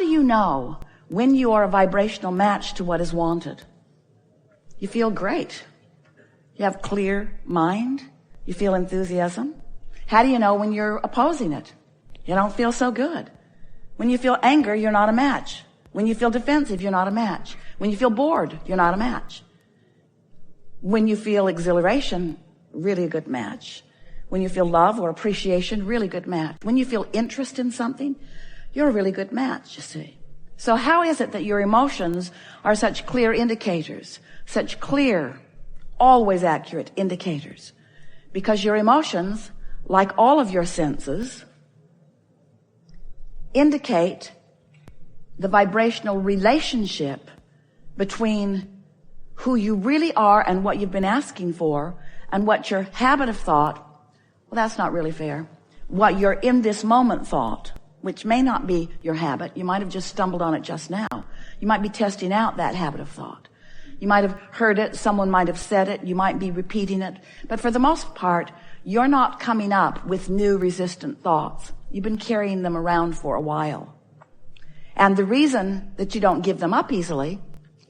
do you know when you are a vibrational match to what is wanted? You feel great. You have clear mind. You feel enthusiasm. How do you know when you're opposing it? You don't feel so good. When you feel anger, you're not a match. When you feel defensive, you're not a match. When you feel bored, you're not a match. When you feel exhilaration, really a good match. When you feel love or appreciation, really good match. When you feel interest in something, you're a really good match, you see. So how is it that your emotions are such clear indicators, such clear, always accurate indicators? Because your emotions, like all of your senses, indicate the vibrational relationship between who you really are and what you've been asking for, and what your habit of thought, well, that's not really fair, what your in this moment thought, which may not be your habit. You might have just stumbled on it just now. You might be testing out that habit of thought. You might have heard it, someone might have said it, you might be repeating it, but for the most part, you're not coming up with new resistant thoughts. You've been carrying them around for a while. And the reason that you don't give them up easily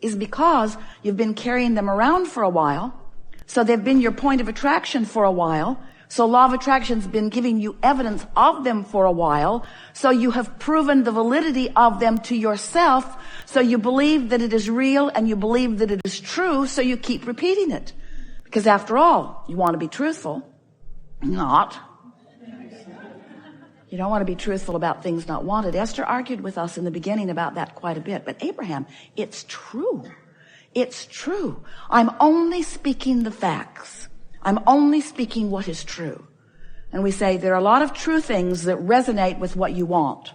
is because you've been carrying them around for a while. So they've been your point of attraction for a while. So law of attraction's been giving you evidence of them for a while. So you have proven the validity of them to yourself. So you believe that it is real and you believe that it is true. So you keep repeating it. Because after all, you want to be truthful. Not. You don't want to be truthful about things not wanted. Esther argued with us in the beginning about that quite a bit. But Abraham, it's true. It's true. I'm only speaking the facts. I'm only speaking what is true. And we say there are a lot of true things that resonate with what you want.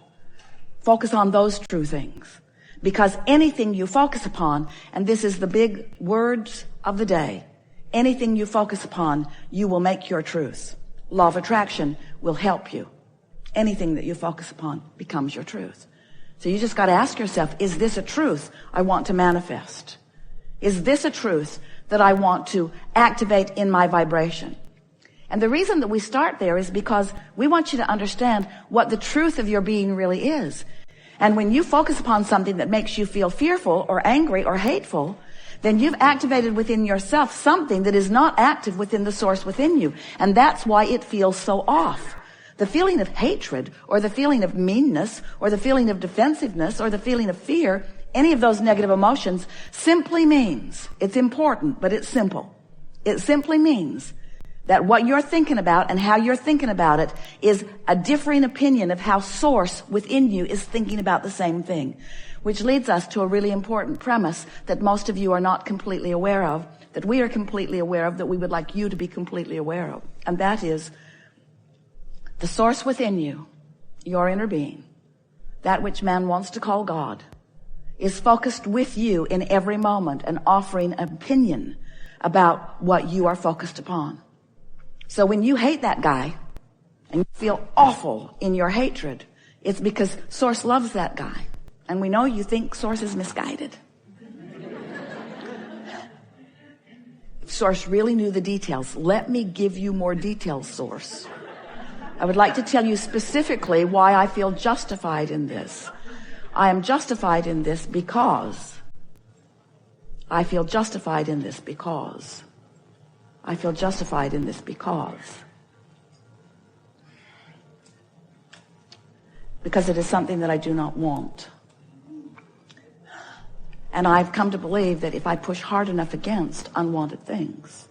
Focus on those true things. Because anything you focus upon, and this is the big words of the day, anything you focus upon, you will make your truth. Law of attraction will help you. Anything that you focus upon becomes your truth. So you just got to ask yourself, is this a truth I want to manifest? Is this a truth that I want to activate in my vibration? And the reason that we start there is because we want you to understand what the truth of your being really is. And when you focus upon something that makes you feel fearful or angry or hateful, then you've activated within yourself something that is not active within the source within you. And that's why it feels so off. The feeling of hatred or the feeling of meanness or the feeling of defensiveness or the feeling of fear, any of those negative emotions simply means, it's important, but it's simple. It simply means that what you're thinking about and how you're thinking about it is a differing opinion of how source within you is thinking about the same thing, which leads us to a really important premise that most of you are not completely aware of, that we are completely aware of, that we would like you to be completely aware of. And that is the source within you, your inner being, that which man wants to call God, is focused with you in every moment and offering an opinion about what you are focused upon. So when you hate that guy and you feel awful in your hatred, it's because Source loves that guy. And we know you think Source is misguided. If Source really knew the details, let me give you more details, Source. I would like to tell you specifically why I feel justified in this. I am justified in this because I feel justified in this because I feel justified in this because it is something that I do not want. And I've come to believe that if I push hard enough against unwanted things,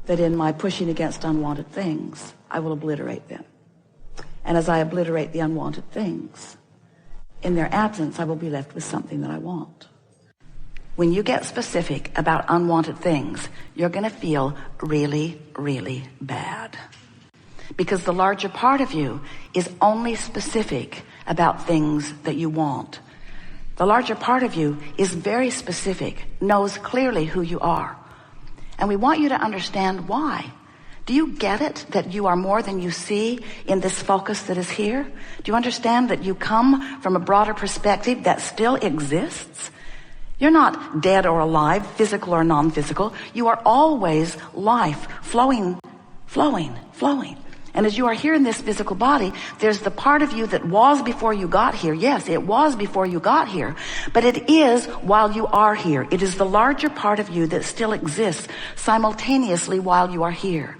that in my pushing against unwanted things, I will obliterate them. And as I obliterate the unwanted things, in their absence, I will be left with something that I want. When you get specific about unwanted things, you're going to feel really, really bad. Because the larger part of you is only specific about things that you want. The larger part of you is very specific, knows clearly who you are. And we want you to understand why. Do you get it that you are more than you see in this focus that is here? Do you understand that you come from a broader perspective that still exists? You're not dead or alive, physical or non-physical. You are always life, flowing. And as you are here in this physical body, there's the part of you that was before you got here. Yes, it was before you got here, but it is while you are here. It is the larger part of you that still exists simultaneously while you are here.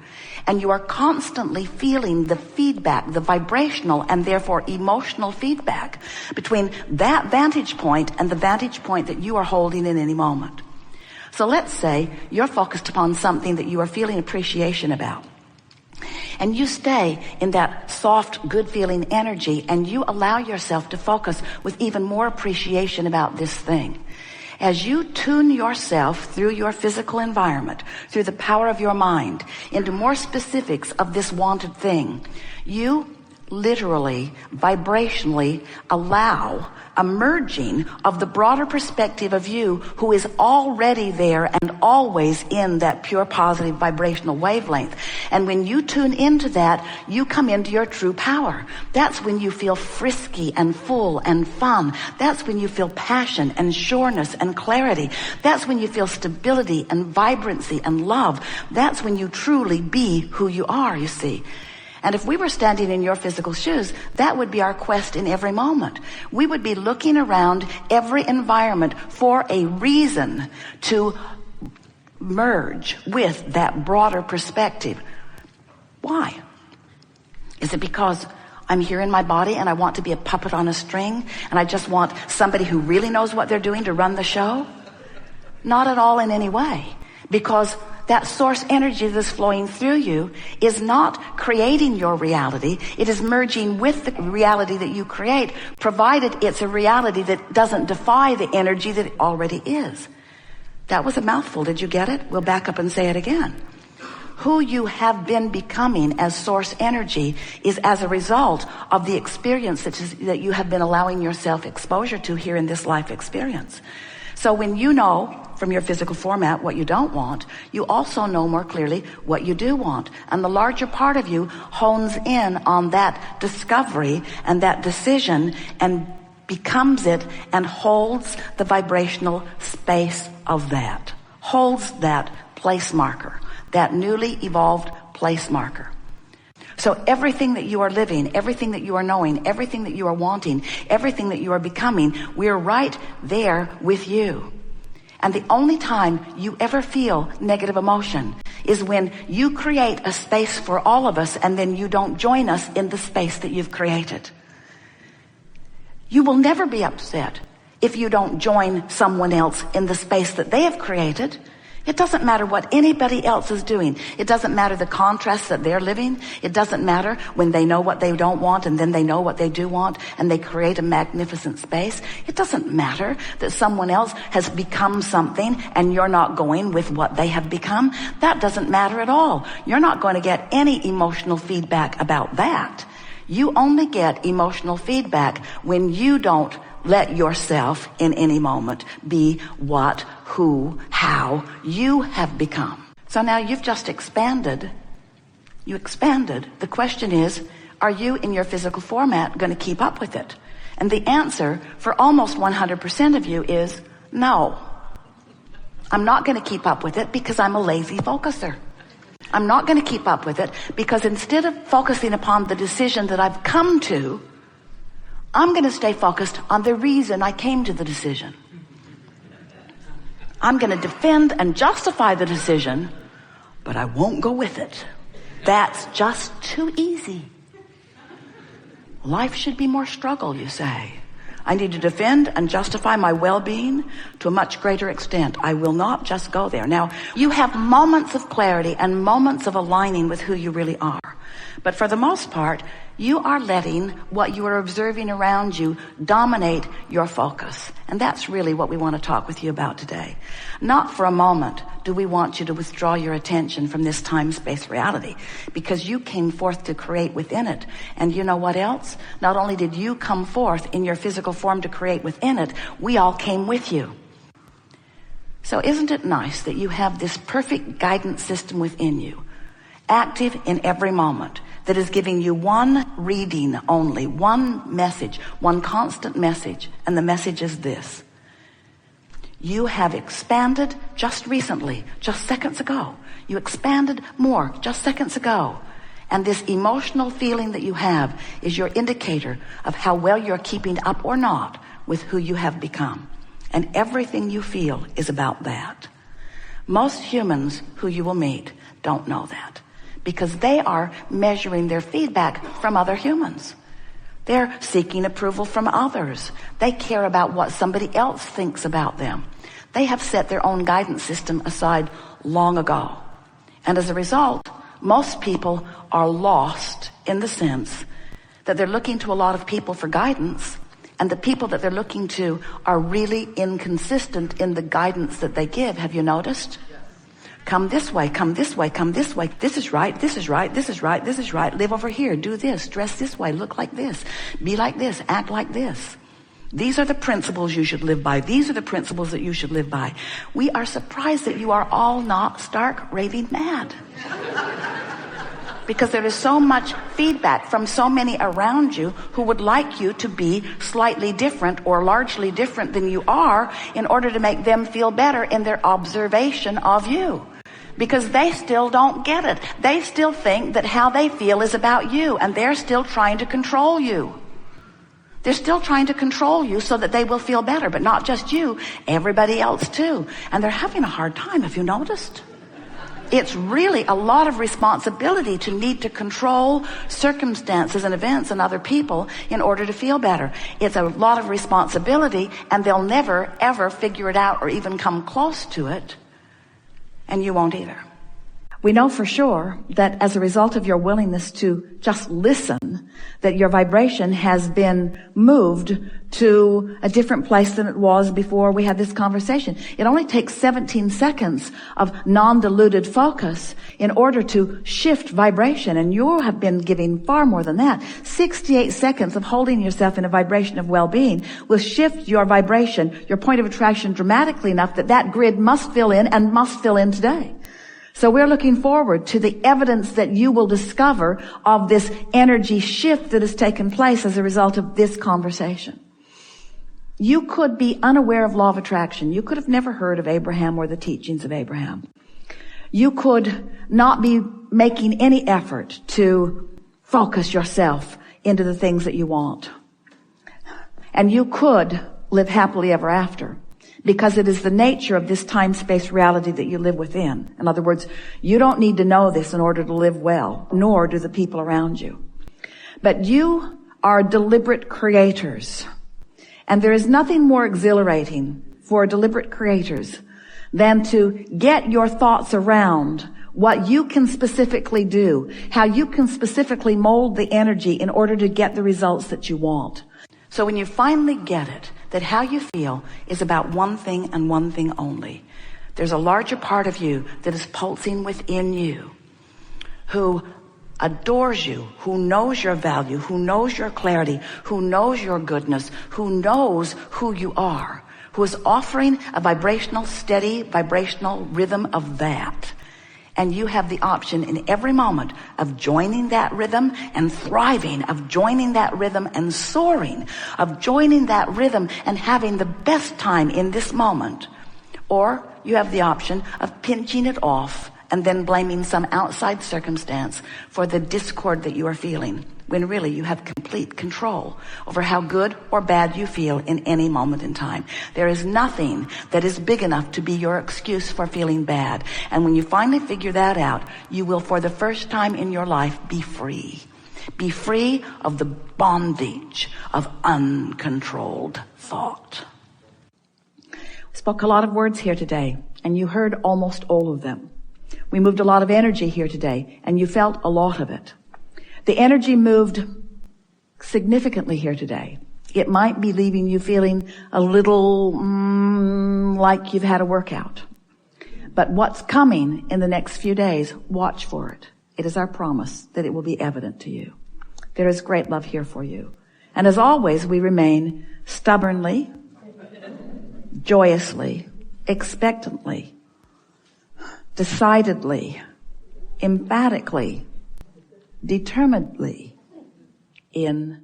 And you are constantly feeling the feedback, the vibrational and therefore emotional feedback between that vantage point and the vantage point that you are holding in any moment. So let's say you're focused upon something that you are feeling appreciation about. And you stay in that soft, good-feeling energy, and you allow yourself to focus with even more appreciation about this thing. As you tune yourself through your physical environment, through the power of your mind, into more specifics of this wanted thing, you literally, vibrationally allow a merging of the broader perspective of you who is already there and always in that pure positive vibrational wavelength. And when you tune into that, you come into your true power. That's when you feel frisky and full and fun. That's when you feel passion and sureness and clarity. That's when you feel stability and vibrancy and love. That's when you truly be who you are, you see. And if we were standing in your physical shoes, that would be our quest in every moment. We would be looking around every environment for a reason to merge with that broader perspective. Why? Is it because I'm here in my body and I want to be a puppet on a string and I just want somebody who really knows what they're doing to run the show? Not at all in any way. Because that source energy that's flowing through you is not creating your reality. It is merging with the reality that you create, provided it's a reality that doesn't defy the energy that it already is. That was a mouthful. Did you get it? We'll back up and say it again. Who you have been becoming as source energy is as a result of the experience that you have been allowing yourself exposure to here in this life experience. So when you know from your physical format what you don't want, you also know more clearly what you do want. And the larger part of you hones in on that discovery and that decision and becomes it and holds the vibrational space of that. Holds that place marker, that newly evolved place marker. So everything that you are living, everything that you are knowing, everything that you are wanting, everything that you are becoming, we're right there with you. And the only time you ever feel negative emotion is when you create a space for all of us and then you don't join us in the space that you've created. You will never be upset if you don't join someone else in the space that they have created. It doesn't matter what anybody else is doing. It doesn't matter the contrast that they're living. It doesn't matter when they know what they don't want and then they know what they do want and they create a magnificent space. It doesn't matter that someone else has become something and you're not going with what they have become. That doesn't matter at all. You're not going to get any emotional feedback about that. You only get emotional feedback when you don't let yourself in any moment be what, who, how you have become. So now you've just expanded. You expanded. The question is, are you in your physical format going to keep up with it? And the answer for almost 100% of you is no. I'm not going to keep up with it because I'm a lazy focuser. I'm not going to keep up with it because instead of focusing upon the decision that I've come to, I'm going to stay focused on the reason I came to the decision. I'm going to defend and justify the decision, but I won't go with it. That's just too easy. Life should be more struggle, you say. I need to defend and justify my well-being to a much greater extent. I will not just go there. Now, you have moments of clarity and moments of aligning with who you really are. But for the most part, you are letting what you are observing around you dominate your focus. And that's really what we want to talk with you about today. Not for a moment do we want you to withdraw your attention from this time-space reality, because you came forth to create within it. And you know what else? Not only did you come forth in your physical form to create within it, we all came with you. So isn't it nice that you have this perfect guidance system within you, active in every moment, that is giving you one reading only, one message, one constant message, and the message is this. You have expanded just recently, just seconds ago. You expanded more just seconds ago. And this emotional feeling that you have is your indicator of how well you're keeping up or not with who you have become. And everything you feel is about that. Most humans who you will meet don't know that, because they are measuring their feedback from other humans. They're seeking approval from others. They care about what somebody else thinks about them. They have set their own guidance system aside long ago. And as a result, most people are lost in the sense that they're looking to a lot of people for guidance, and the people that they're looking to are really inconsistent in the guidance that they give. Have you noticed? Come this way, come this way, come this way. This is right, this is right, this is right, this is right. Live over here, do this, dress this way, look like this, be like this, act like this. These are the principles you should live by. These are the principles that you should live by. We are surprised that you are all not stark raving mad. Because there is so much feedback from so many around you who would like you to be slightly different or largely different than you are in order to make them feel better in their observation of you. Because they still don't get it. They still think that how they feel is about you, and they're still trying to control you. They're still trying to control you so that they will feel better, but not just you, everybody else too. And they're having a hard time, have you noticed? It's really a lot of responsibility to need to control circumstances and events and other people in order to feel better. It's a lot of responsibility, and they'll never, ever figure it out or even come close to it. And you won't either. We know for sure that as a result of your willingness to just listen, that your vibration has been moved to a different place than it was before we had this conversation. It only takes 17 seconds of non-diluted focus in order to shift vibration, and you have been giving far more than that. 68 seconds of holding yourself in a vibration of well-being will shift your vibration, your point of attraction, dramatically enough that that grid must fill in, and must fill in today. So we're looking forward to the evidence that you will discover of this energy shift that has taken place as a result of this conversation. You could be unaware of law of attraction. You could have never heard of Abraham or the teachings of Abraham. You could not be making any effort to focus yourself into the things that you want. And you could live happily ever after, because it is the nature of this time-space reality that you live within. In other words, you don't need to know this in order to live well, nor do the people around you. But you are deliberate creators. And there is nothing more exhilarating for deliberate creators than to get your thoughts around what you can specifically do, how you can specifically mold the energy in order to get the results that you want. So when you finally get it, that how you feel is about one thing and one thing only, there's a larger part of you that is pulsing within you, who adores you, who knows your value, who knows your clarity, who knows your goodness, who knows who you are, who is offering a vibrational, steady, vibrational rhythm of that. And you have the option in every moment of joining that rhythm and thriving, of joining that rhythm and soaring, of joining that rhythm and having the best time in this moment. Or you have the option of pinching it off and then blaming some outside circumstance for the discord that you are feeling, when really you have complete control over how good or bad you feel in any moment in time. There is nothing that is big enough to be your excuse for feeling bad. And when you finally figure that out, you will, for the first time in your life, be free. Be free of the bondage of uncontrolled thought. We spoke a lot of words here today, and you heard almost all of them. We moved a lot of energy here today, and you felt a lot of it. The energy moved significantly here today. It might be leaving you feeling a little like you've had a workout. But what's coming in the next few days, watch for it. It is our promise that it will be evident to you. There is great love here for you. And as always, we remain stubbornly, joyously, expectantly, decidedly, emphatically, determinedly in